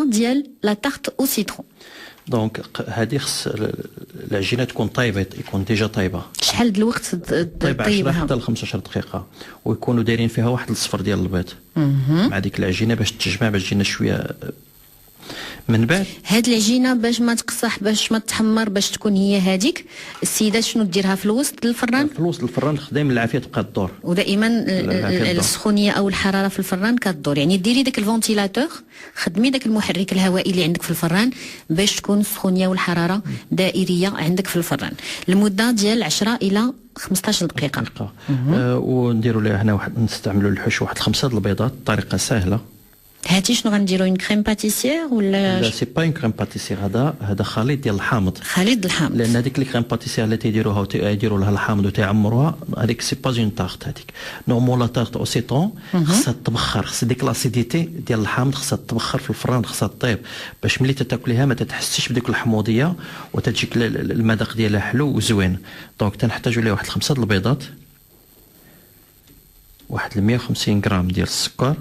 ديال لا تارت او سيترون. دونك هذه خص العجينه تكون طايبه، يكون ديجا طايبه. شحال د الوقت طيب 10 طيبها؟ حتى ل 15 دقيقه، ويكونوا دايرين فيها واحد الصفر ديال البيض مع ديك العجينه باش تجمع، باش تجينا شويه. من بعد هاد العجينه باش ما تقصح، باش ما تحمر، باش تكون هي هذيك، السيده شنو ديرها في الوسط الفران؟ في الوسط الفران دائما العافيه تبقى الدور، ودائما السخونيه او الحراره في الفران كدور. يعني ديري داك الفونتيلاتور، خدمي داك المحرك الهوائي اللي عندك في الفران باش تكون السخونيه والحراره دائريه عندك في الفران لمده ديال 10 الى 15 دقيقه. ونديروا لها هنا واحد، نستعملوا الحشو واحد 5 د البيضات بطريقه سهله. هاتي شنو غنديروا؟ اون كريم باتيسير ولا؟ لا سي با اون كريم باتيسير، هذا خليط ديال الحامض. خليط الحامض، لان هذيك الكريم باتيسير اللي تيديروها وتيديروا لها الحامض وتيعمروها، هذيك سي با اون تارت. هذيك نورمال لا تارت او سيترون خصها تبخر، خص ديك لاسيديتي ديال الحامض خصها تبخر في الفران، خصها طيب باش ملي تاكليها ما تتحسش بديك الحموضيه وتجيك المذاق ديالها حلو وزوين. دونك تنحتاجوا ليه واحد 5 د البيضات، واحد 150 غرام ديال السكر،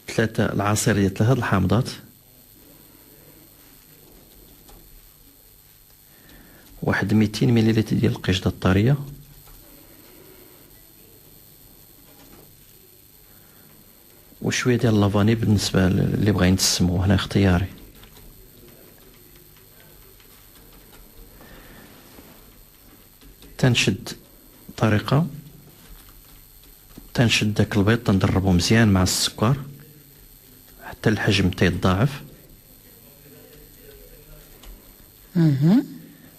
3 العصير ديال 3 الحامضات، واحد 200 مليلتر ديال القشطه الطريه، وشويه ديال لافاني بالنسبه اللي بغا ينتسمو، هنا اختياري. تنشد طريقه، تنشد داك البيض تندربو مزيان مع السكر حتى الحجم تيتضاعف.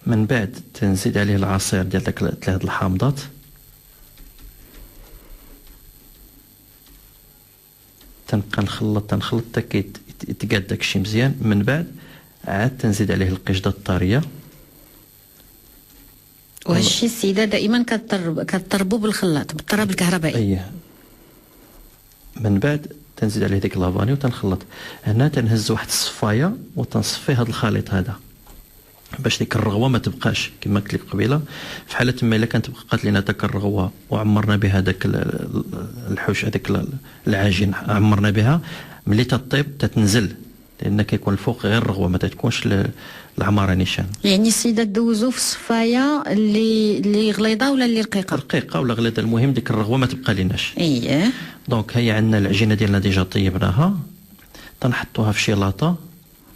من بعد تنزيد عليه العصير ديال داك 3 الحامضات، تنبقى نخلط حتى يتقاد داكشي مزيان. من بعد عاد تنزيد عليه القشطه الطريه. وهادشي السيده دائما كتضربوا بالخلاط بالطراب الكهربائي. اييه. من بعد تنزيد عليه ديك لافاني وتنخلط. هنا تنهز واحد الصفايه وتنصفي هذا الخليط هذا باش ديك الرغوه ما تبقاش كما قلت لك قبيله. في حاله ما الا كانت بقات لنا داك الرغوه وعمرنا بها داك الحوش، هذاك العجين عمرنا بها، ملي تطيب تتنزل، لان كيكون الفوق غير الرغوه ما تكونش العماره نيشان. يعني السيده دوزو في الصفايه اللي غليظه ولا اللي رقيقه؟ رقيقه ولا غليظه، المهم ديك الرغوه ما تبقى ليناش. اييه. دونك هي عندنا العجينه ديالنا ديجا طيبناها، تنحطوها في شي لاطه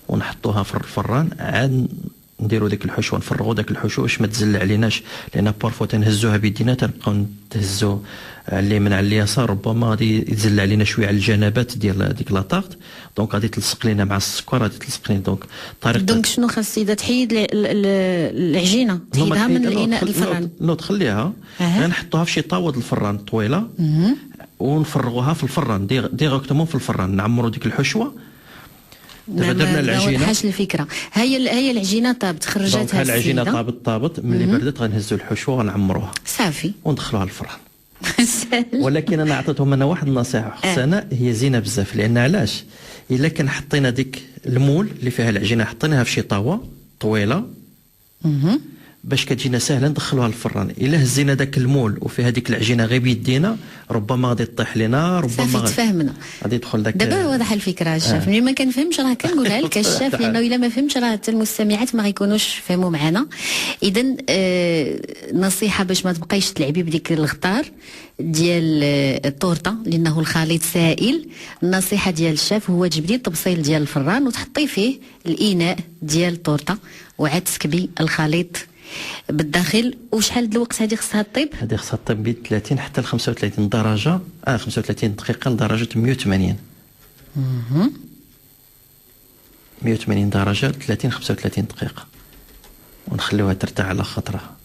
ونحطوها في الفران، عاد نديروا ديك الحشوه، نفرغوا داك الحشوه باش ما تزلع عليناش، لان بارفو تنهزوها بيدينا تنبقاو نتهزو على اليمين على اليسار، ربما غادي يتزلع علينا شويه على الجنبات ديال ديك لاطارت، دونك غادي تلصق لينا مع السكر، غادي تلصق لينا. دونك طريقه دونك شنو خاص السيده تحيد العجينه، تحيدها من الاناء الفران؟ نو تخليها غنحطوها في شي طاوه الفران طويله ونفرغوها في الفران ديريكتومون في الفران، نعمروا ديك الحشوه. دابا درنا العجينه، حاش الفكره، هي العجينه طابت خرجتها العجينه طابت ملي بردت غنهزوا الحشوه ونعمروها صافي وندخلوها الفران. ولكن انا عطيتهم انا واحد النصيحه حسنه، هي زينه بزاف، لان علاش؟ الا كان حطينا ديك المول اللي فيها العجينه حطيناها في شي طاوه طويله باش كتجينا ساهله ندخلوها للفران. الا هزينا داك المول وفيها ديك العجينه غير بيدينا ربما غادي تطيح لنا، ربما تفهمنا غادي يدخل داك. دابا واضح الفكره الشاف. ملي ما كنفهمش راه كنقولها لك الشاف، لانه الا ما فهمش راه حتى المستمعات ما غيكونوش فهموا معنا. اذا نصيحه باش ما تبقايش تلعبي بديك الغطار ديال الطورطه لانه الخليط سائل. النصيحه ديال الشاف هو تجبدي الطبسيل ديال الفران وتحطي فيه الاناء ديال الطورطه وعاد تسكبي الخليط بالداخل. وشحال د الوقت هذه خصها طيب؟ هذه خصها طيب بين 30 حتى ل 35 درجه 35 دقيقه لدرجه 180. 180 درجه 30 35 دقيقه، ونخليوها ترتاح على خاطرها.